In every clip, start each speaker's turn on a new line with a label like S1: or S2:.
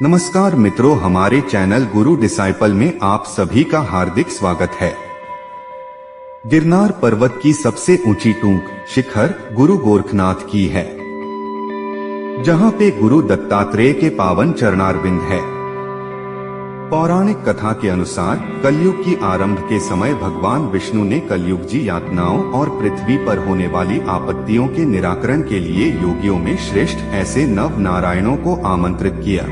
S1: नमस्कार मित्रों, हमारे चैनल गुरु डिसाइपल में आप सभी का हार्दिक स्वागत है। गिरनार पर्वत की सबसे ऊंची टूंक शिखर गुरु गोरखनाथ की है, जहां पे गुरु दत्तात्रेय के पावन चरणारविंद है। पौराणिक कथा के अनुसार कलयुग की आरंभ के समय भगवान विष्णु ने कलयुग जी यातनाओं और पृथ्वी पर होने वाली आपत्तियों के निराकरण के लिए योगियों में श्रेष्ठ ऐसे नव नारायणों को आमंत्रित किया।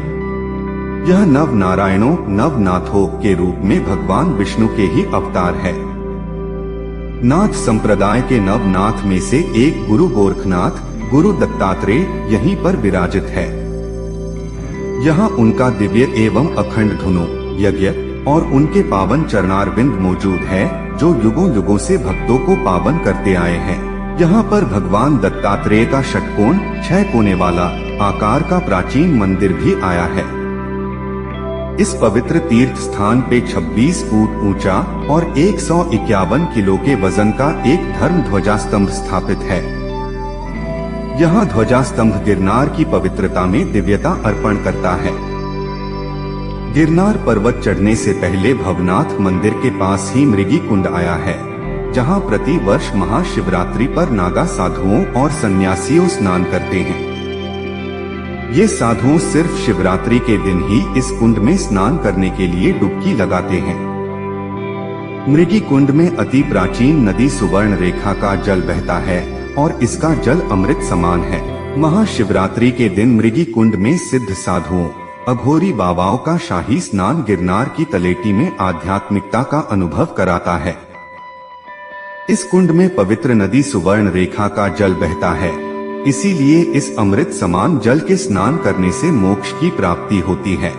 S1: यह नव नारायणों नवनाथों के रूप में भगवान विष्णु के ही अवतार है। नाथ संप्रदाय के नवनाथ में से एक गुरु गोरखनाथ गुरु दत्तात्रेय यहीं पर विराजित है। यहाँ उनका दिव्य एवं अखंड धुनु यज्ञ और उनके पावन चरणारविंद मौजूद है, जो युगों युगों से भक्तों को पावन करते आए हैं। यहाँ पर भगवान दत्तात्रेय का षटकोण 6 कोने वाला आकार का प्राचीन मंदिर भी आया है। इस पवित्र तीर्थ स्थान पे 26 फुट ऊंचा और 151 किलो के वजन का एक धर्म ध्वजा स्तंभ स्थापित है। यह ध्वजा स्तंभ गिरनार की पवित्रता में दिव्यता अर्पण करता है। गिरनार पर्वत चढ़ने से पहले भवनाथ मंदिर के पास ही मृगी कुंड आया है, जहां प्रति वर्ष महाशिवरात्रि पर नागा साधुओं और सन्यासियों स्नान करते हैं। ये साधु सिर्फ शिवरात्रि के दिन ही इस कुंड में स्नान करने के लिए डुबकी लगाते हैं। मृगी कुंड में अति प्राचीन नदी सुवर्ण रेखा का जल बहता है और इसका जल अमृत समान है। महाशिवरात्रि के दिन मृगी कुंड में सिद्ध साधुओं अघोरी बाबाओं का शाही स्नान गिरनार की तलेटी में आध्यात्मिकता का अनुभव कराता है। इस कुंड में पवित्र नदी सुवर्ण रेखा का जल बहता है, इसीलिए इस अमृत समान जल के स्नान करने से मोक्ष की प्राप्ति होती है।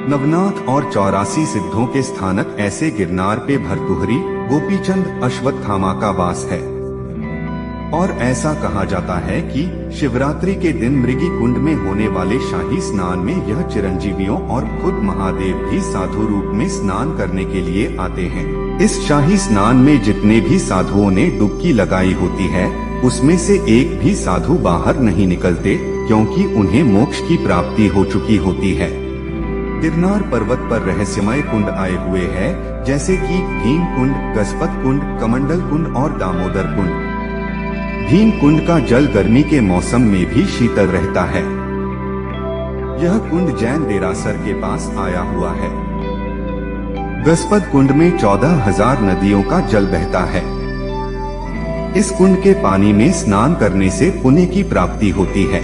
S1: नवनाथ और 84 सिद्धों के स्थानक ऐसे गिरनार पे भर्तृहरि गोपीचंद अश्वत्थामा का वास है। और ऐसा कहा जाता है कि शिवरात्रि के दिन मृगी कुंड में होने वाले शाही स्नान में यह चिरंजीवियों और खुद महादेव भी साधु रूप में स्नान करने के लिए आते हैं। इस शाही स्नान में जितने भी साधुओं ने डुबकी लगाई होती है, उसमें से एक भी साधु बाहर नहीं निकलते, क्योंकि उन्हें मोक्ष की प्राप्ति हो चुकी होती है। गिरनार पर्वत पर रहस्यमय कुंड आए हुए हैं, जैसे कि भीम कुंड, गजपत कुंड, कमंडल कुंड और दामोदर कुंड। भीम कुंड का जल गर्मी के मौसम में भी शीतल रहता है। यह कुंड जैन देरासर के पास आया हुआ है। गजपत कुंड में 14,000 नदियों का जल बहता है। इस कुंड के पानी में स्नान करने से पुण्य की प्राप्ति होती है।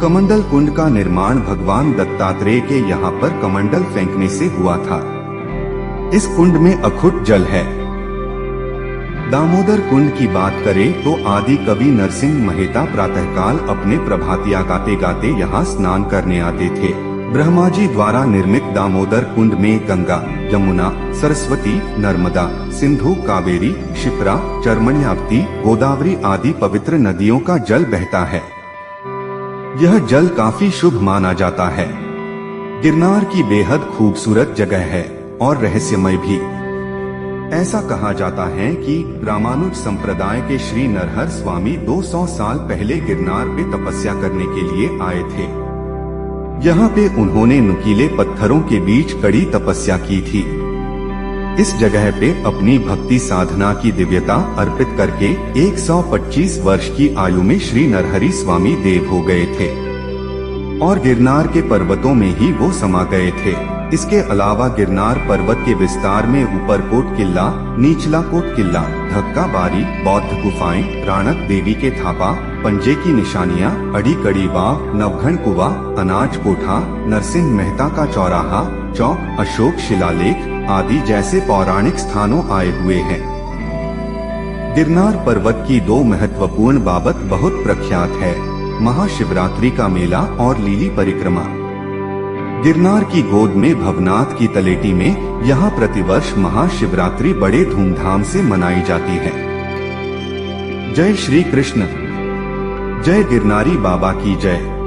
S1: कमंडल कुंड का निर्माण भगवान दत्तात्रेय के यहाँ पर कमंडल फेंकने से हुआ था। इस कुंड में अखुट जल है। दामोदर कुंड की बात करें तो आदि कवि नरसिंह मेहता प्रातःकाल अपने प्रभातिया गाते गाते यहाँ स्नान करने आते थे। ब्रह्मा जी द्वारा निर्मित दामोदर कुंड में गंगा, यमुना, सरस्वती, नर्मदा, सिंधु, कावेरी, क्षिप्रा, चरमण्यावती, गोदावरी आदि पवित्र नदियों का जल बहता है। यह जल काफी शुभ माना जाता है। गिरनार की बेहद खूबसूरत जगह है और रहस्यमय भी। ऐसा कहा जाता है कि रामानुज संप्रदाय के श्री नरहर स्वामी 200 साल पहले गिरनार पे तपस्या करने के लिए आए थे। यहाँ पे उन्होंने नुकीले पत्थरों के बीच कड़ी तपस्या की थी। इस जगह पे अपनी भक्ति साधना की दिव्यता अर्पित करके 125 वर्ष की आयु में श्री नरहरि स्वामी देव हो गए थे और गिरनार के पर्वतों में ही वो समा गए थे। इसके अलावा गिरनार पर्वत के विस्तार में ऊपरकोट किला, निचला कोट किला, धक्का बारी, बौद्ध गुफाएं, राणक देवी के थापा, पंजे की निशानियां, अड़ी कड़ी बाव, नवघन कुआ, अनाज कोठा, नरसिंह मेहता का चौराहा, चौक, अशोक शिलालेख आदि जैसे पौराणिक स्थानों आए हुए हैं। गिरनार पर्वत की 2 महत्वपूर्ण बाबत बहुत प्रख्यात है: महाशिवरात्रि का मेला और लीली परिक्रमा। गिरनार की गोद में भवनाथ की तलेटी में यहाँ प्रतिवर्ष महाशिवरात्रि बड़े धूमधाम से मनाई जाती है। जय श्री कृष्ण, जय गिरनारी बाबा की जय।